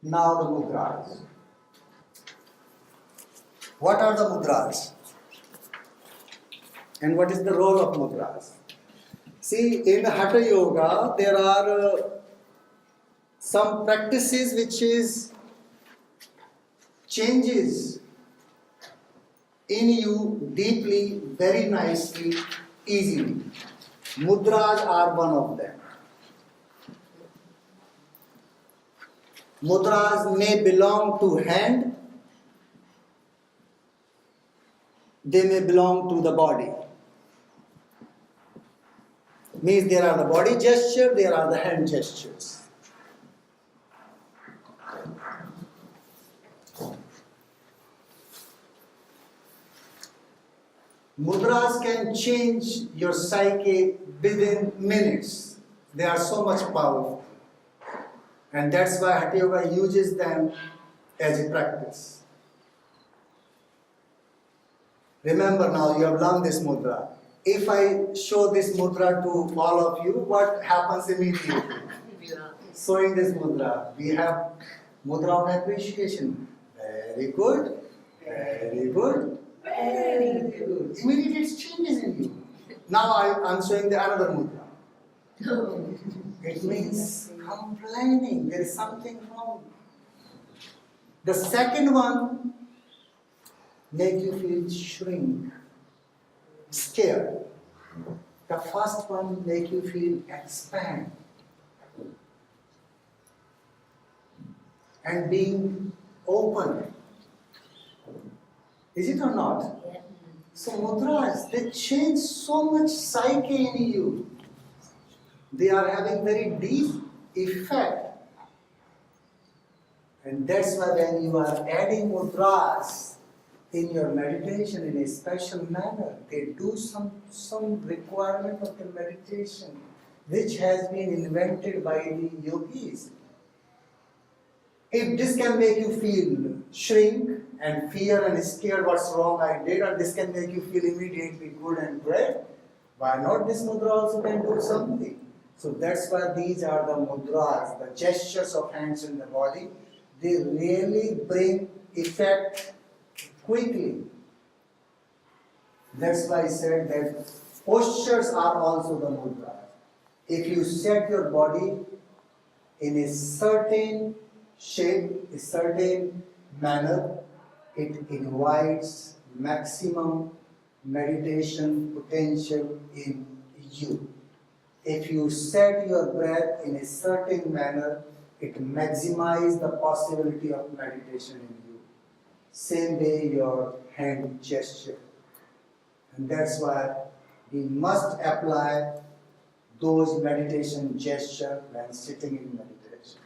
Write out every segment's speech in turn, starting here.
Now the mudras. What are the mudras? And what is the role of mudras? See, in Hatha Yoga, there are some practices which is changes in you deeply, very nicely, easily. Mudras are one of them. Mudras may belong to hand, they may belong to the body. Means there are the body gesture, there are the hand gestures. Mudras can change your psyche within minutes. They are so much powerful. And that's why Hatha Yoga uses them as a practice. Remember now, you have learned this mudra. If I show this mudra to all of you, what happens immediately? Showing this mudra. We have mudra of appreciation. Very good. Very good. Very good. Immediately it changes in you. Now I'm showing the another mudra. It means complaining. There is something wrong. The second one make you feel shrink, scared. The first one make you feel expand and being open. Is it or not? Yeah. So mudras, they change so much psyche in you. They are having very deep effect. And that's why when you are adding mudras in your meditation in a special manner, they do some requirement of the meditation which has been invented by the yogis. If this can make you feel shrink and fear and scared what's wrong I did, and this can make you feel immediately good and great, why not this mudra also can do something? So that's why these are the mudras, the gestures of hands in the body. They really bring effect quickly. That's why I said that postures are also the mudras. If you set your body in a certain shape, a certain manner, it invites maximum meditation potential in you. If you set your breath in a certain manner, it maximizes the possibility of meditation in you. Same way your hand gesture. And that's why we must apply those meditation gestures when sitting in meditation.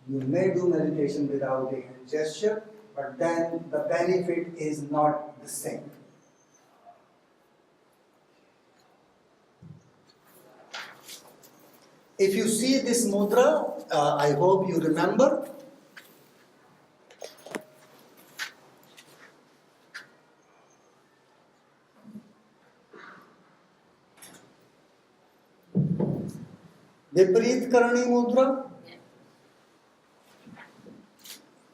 You may do meditation without a hand gesture, but then the benefit is not the same. If you see this mudra, I hope you remember. Viparit Karani Mudra.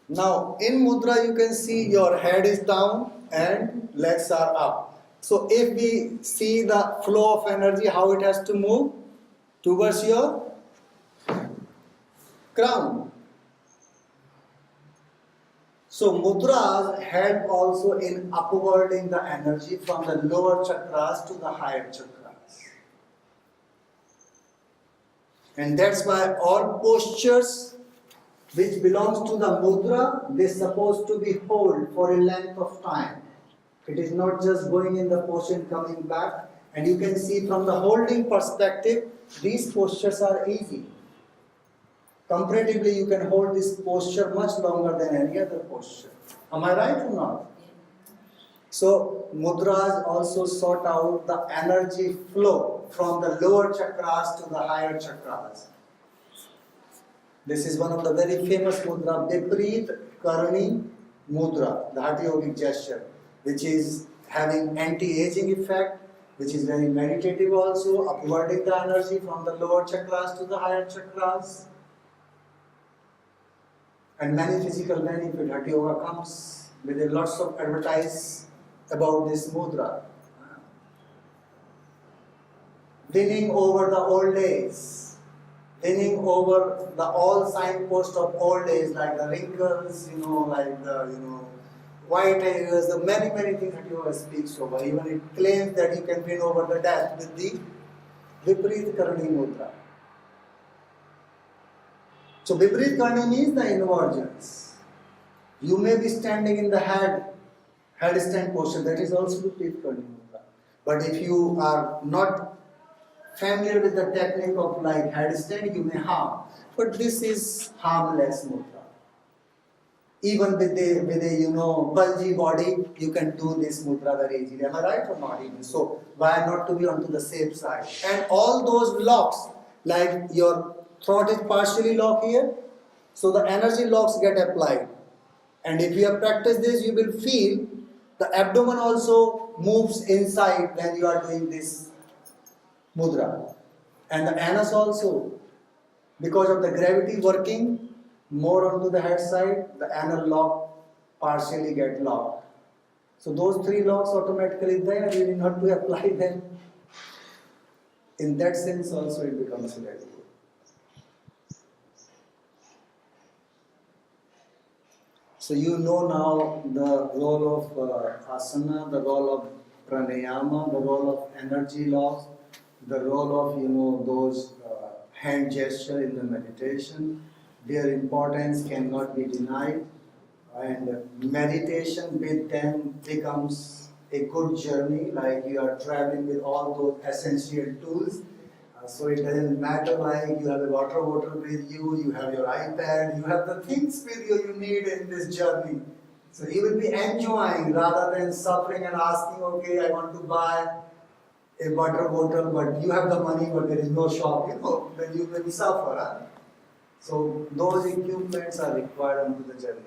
Now, in mudra you can see your head is down and legs are up. So, if we see the flow of energy, how it has to move towards your crown. So, mudras help also in upwarding the energy from the lower chakras to the higher chakras. And that's why all postures which belongs to the mudra, they are supposed to be held for a length of time. It is not just going in the posture and coming back. And you can see from the holding perspective, these postures are easy. Comparatively, you can hold this posture much longer than any other posture. Am I right or not? So, mudras also sort out the energy flow from the lower chakras to the higher chakras. This is one of the very famous mudra, Viparit Karani Mudra, the Hatha Yogic gesture, which is having anti-aging effect, which is very meditative also, upwarding the energy from the lower chakras to the higher chakras. and many physical benefit. Hatha Yoga comes with a lots of advertise about this mudra. Winning over the old days, winning over the all signposts of old days, like the wrinkles, like the white hairs, the many things that Yoga speaks over. Even it claims that you can win over the death with the Viparit Karani Mudra. So Viparit Karani means the inversions. You may be standing in the headstand posture, that is also Viparit Karani Mudra. But if you are not familiar with the technique of like headstand, you may harm. But this is harmless mudra. Even with a bulgy body, you can do this mudra very easily. Am I right or not even? So why not to be onto the safe side? And all those locks, like your throat is partially locked here, so the energy locks get applied. And if you have practiced this, you will feel the abdomen also moves inside when you are doing this mudra. And the anus also, because of the gravity working more onto the head side, the anal lock partially get locked. So those three locks automatically there, you need not to apply them. In that sense also it becomes very good. So you know now the role of asana, the role of pranayama, the role of energy loss, the role of those hand gesture in the meditation. Their importance cannot be denied, and meditation with them becomes a good journey, like you are traveling with all those essential tools. So it doesn't matter like you have a water bottle with you, you have your iPad, you have the things with you need in this journey. So you will be enjoying rather than suffering and asking, okay, I want to buy a water bottle, but you have the money, but there is no shop, then you will suffer. Huh? So those equipments are required onto the journey.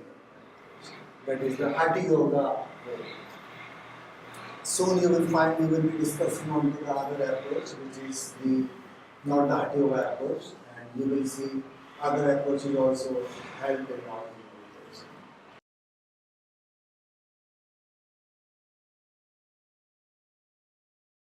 That is the Hatha Yoga. Soon you will find, we will be discussing on the other approach, which is not the Hatha Yoga approach, and you will see other approaches also help in all.